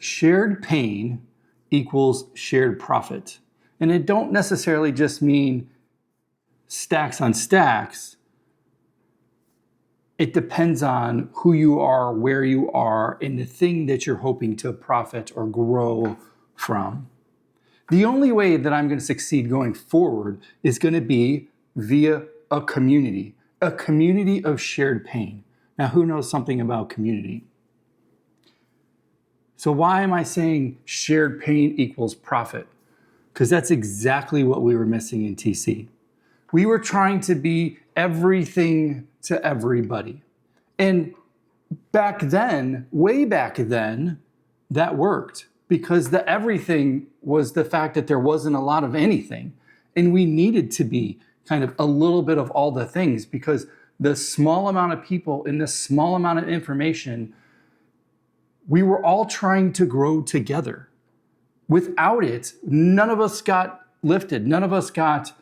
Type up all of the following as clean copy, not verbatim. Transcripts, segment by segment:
shared pain equals shared profit. And it don't necessarily just mean stacks on stacks. It depends on who you are, where you are, and the thing that you're hoping to profit or grow from. The only way that I'm going to succeed going forward is going to be via a community of shared pain. Now, who knows something about community? So why am I saying shared pain equals profit? Because that's exactly what we were missing in TC. We were trying to be everything to everybody. And back then, way back then, that worked because the everything was the fact that there wasn't a lot of anything. And we needed to be kind of a little bit of all the things because the small amount of people in the small amount of information, we were all trying to grow together. Without it, none of us got lifted. None of us got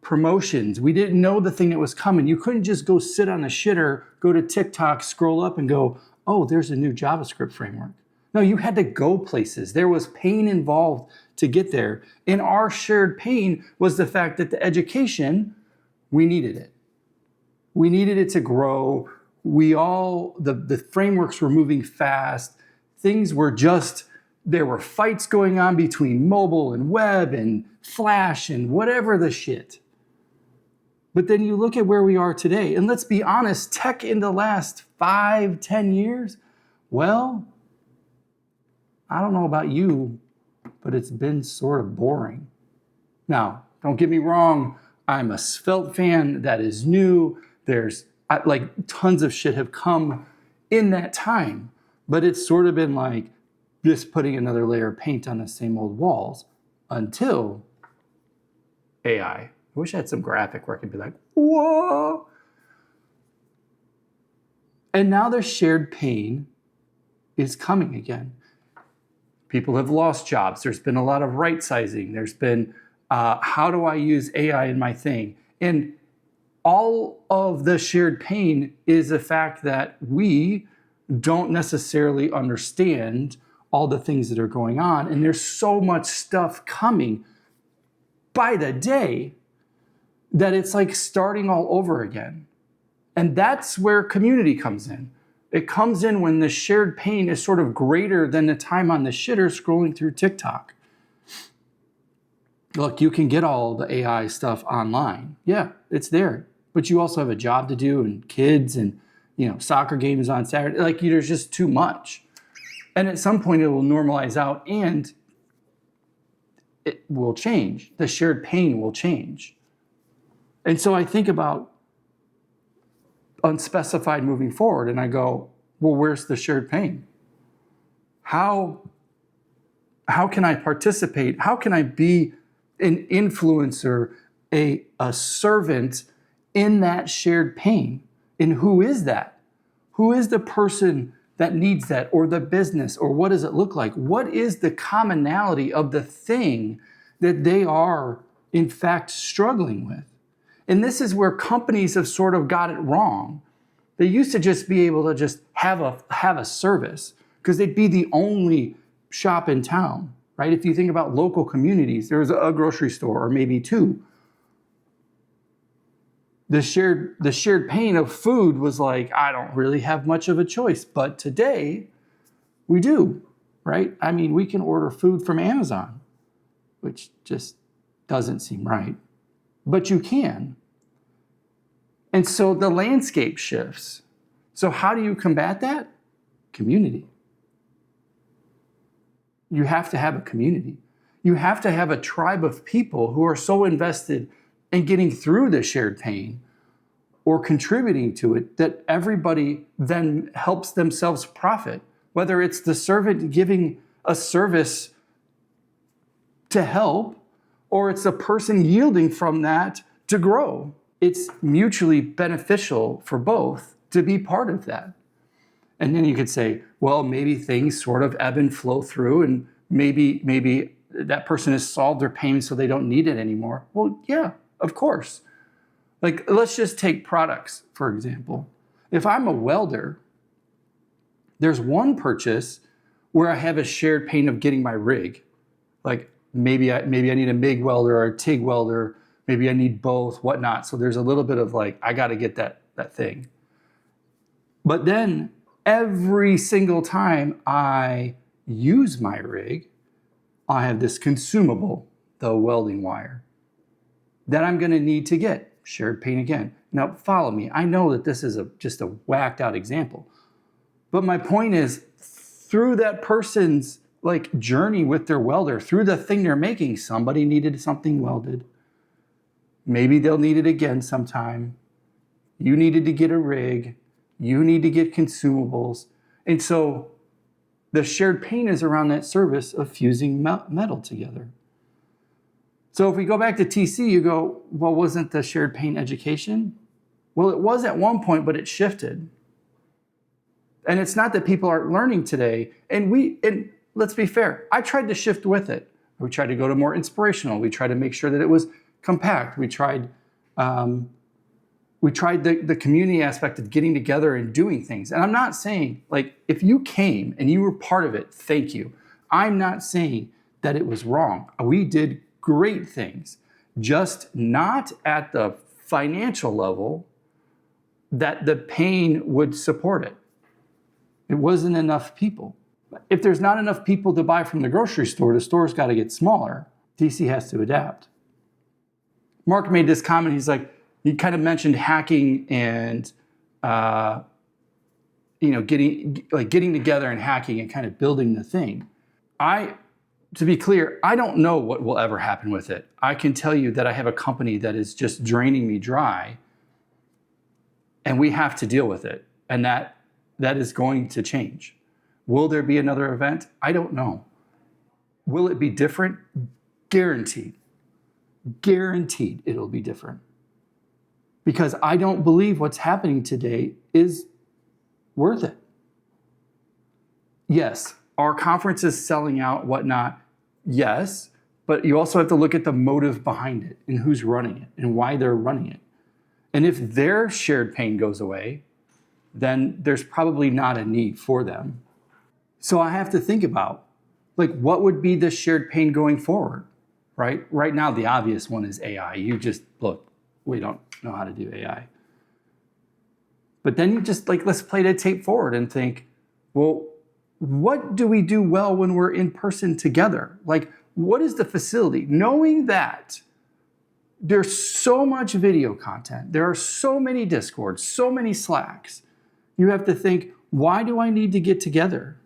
promotions. We didn't know the thing that was coming. You couldn't just go sit on the shitter, go to TikTok, scroll up and go, oh, there's a new JavaScript framework. No, you had to go places. There was pain involved to get there. And our shared pain was the fact that the education, we needed it. We needed it to grow. The frameworks were moving fast. Things were there were fights going on between mobile and web and Flash and whatever the shit. But then you look at where we are today, and let's be honest, tech in the last 5-10 years, well, I don't know about you, but it's been sort of boring. Now, don't get me wrong, I'm a Svelte fan, that is new. There's tons of shit have come in that time, but it's sort of been like just putting another layer of paint on the same old walls until AI. I wish I had some graphic where I could be like, whoa. And now the shared pain is coming again. People have lost jobs. There's been a lot of right sizing. There's been, how do I use AI in my thing? And all of the shared pain is the fact that we don't necessarily understand all the things that are going on. And there's so much stuff coming by the day that it's like starting all over again. And that's where community comes in. It comes in when the shared pain is sort of greater than the time on the shitter scrolling through TikTok. Look, you can get all the AI stuff online. Yeah, it's there. But you also have a job to do and kids and soccer games on Saturday. There's just too much. And at some point it will normalize out and it will change. The shared pain will change. And so I think about unspecified moving forward and I go, well, where's the shared pain? How can I participate? How can I be an influencer, a servant in that shared pain? And who is that? Who is the person that needs that, or the business, or what does it look like? What is the commonality of the thing that they are, in fact, struggling with? And this is where companies have sort of got it wrong. They used to just be able to just have a service because they'd be the only shop in town, right? If you think about local communities, there's a grocery store or maybe two. The shared pain of food was like, I don't really have much of a choice. But today, we do, right? I mean, we can order food from Amazon, which just doesn't seem right. But you can. And so the landscape shifts. So how do you combat that? Community. You have to have a community. You have to have a tribe of people who are so invested in getting through the shared pain or contributing to it that everybody then helps themselves profit. Whether it's the servant giving a service to help, or it's a person yielding from that to grow. It's mutually beneficial for both to be part of that. And then you could say, well, maybe things sort of ebb and flow through and maybe that person has solved their pain so they don't need it anymore. Well, yeah, of course. Let's just take products, for example. If I'm a welder, there's one purchase where I have a shared pain of getting my rig. Like maybe I need a MIG welder or a TIG welder. Maybe I need both, whatnot. So there's a little bit of like, I got to get that thing. But then every single time I use my rig, I have this consumable, the welding wire, that I'm going to need to get. Shared pain again. Now follow me. I know that this is just a whacked out example. But my point is, through that person's like journey with their welder, through the thing they're making, somebody needed something welded. Maybe they'll need it again sometime. You needed to get a rig. You need to get consumables. And so the shared pain is around that service of fusing metal together. So if we go back to TC, you go, well, wasn't the shared pain education? Well, it was at one point, but it shifted. And it's not that people aren't learning today. And let's be fair, I tried to shift with it. We tried to go to more inspirational. We tried to make sure that it was compact. We tried the community aspect of getting together and doing things. And I'm not saying, like, if you came and you were part of it, thank you. I'm not saying that it was wrong. We did great things, just not at the financial level that the pain would support it. It wasn't enough people. If there's not enough people to buy from the grocery store, the store's got to get smaller. DC has to adapt. Mark made this comment. He's like, he kind of mentioned hacking and getting together and hacking and kind of building the thing. To be clear, I don't know what will ever happen with it. I can tell you that I have a company that is just draining me dry, and we have to deal with it. And that is going to change. Will there be another event? I don't know. Will it be different? Guaranteed. Guaranteed it'll be different. Because I don't believe what's happening today is worth it. Yes, our conference is selling out, whatnot. Yes, but you also have to look at the motive behind it and who's running it and why they're running it. And if their shared pain goes away, then there's probably not a need for them. So I have to think about, like, what would be the shared pain going forward, right? Right now, the obvious one is AI. You just, look, we don't know how to do AI. But then you just, like, let's play the tape forward and think, well, what do we do well when we're in person together? Like, what is the facility? Knowing that there's so much video content, there are so many Discords, so many Slacks, you have to think, why do I need to get together?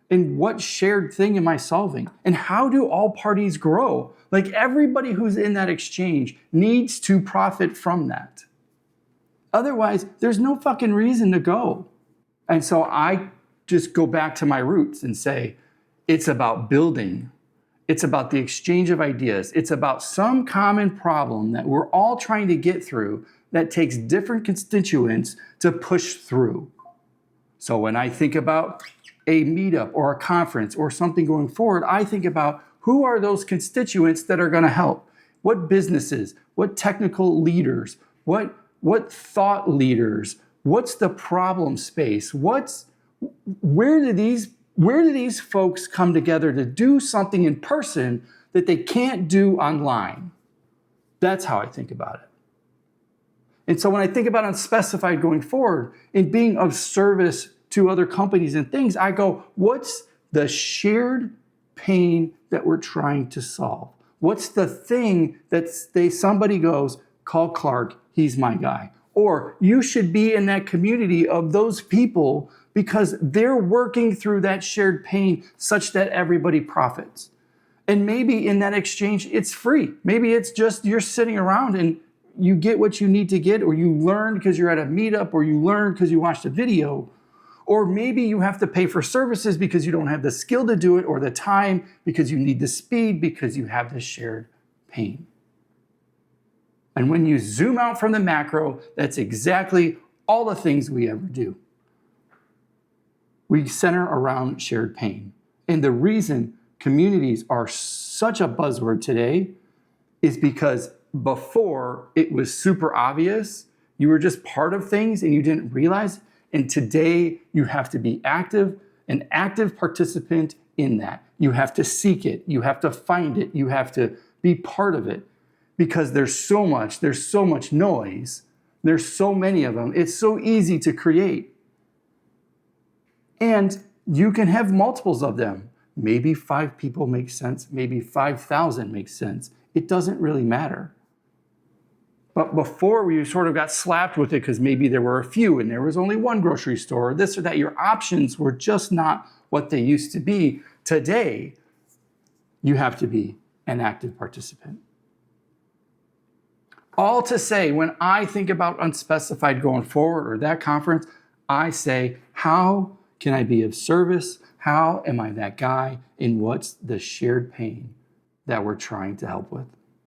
And what shared thing am I solving? And how do all parties grow? Like, everybody who's in that exchange needs to profit from that. Otherwise, there's no fucking reason to go. And so I just go back to my roots and say, it's about building. It's about the exchange of ideas. It's about some common problem that we're all trying to get through that takes different constituents to push through. So when I think about a meetup or a conference or something going forward, I think about who are those constituents that are going to help? What businesses? What technical leaders? What thought leaders? What's the problem space? Where do these folks come together to do something in person that they can't do online? That's how I think about it. And so when I think about Unspecified going forward and being of service to other companies and things, I go, what's the shared pain that we're trying to solve? What's the thing that somebody goes, call Clark, he's my guy. Or you should be in that community of those people because they're working through that shared pain such that everybody profits. And maybe in that exchange, it's free. Maybe it's just you're sitting around and you get what you need to get, or you learn because you're at a meetup, or you learn because you watched a video. Or maybe you have to pay for services because you don't have the skill to do it, or the time because you need the speed because you have this shared pain. And when you zoom out from the macro, that's exactly all the things we ever do. We center around shared pain. And the reason communities are such a buzzword today is because before it was super obvious, you were just part of things and you didn't realize. And today you have to be active an active participant in that. You have to seek it. You have to find it. You have to be part of it because there's so much noise. There's so many of them. It's so easy to create. And you can have multiples of them. Maybe 5 people make sense. Maybe 5,000 makes sense. It doesn't really matter. But before we sort of got slapped with it because maybe there were a few and there was only one grocery store, or this or that, your options were just not what they used to be. Today, you have to be an active participant. All to say, when I think about unspecified going forward or that conference, I say, how can I be of service? How am I that guy? And what's the shared pain that we're trying to help with?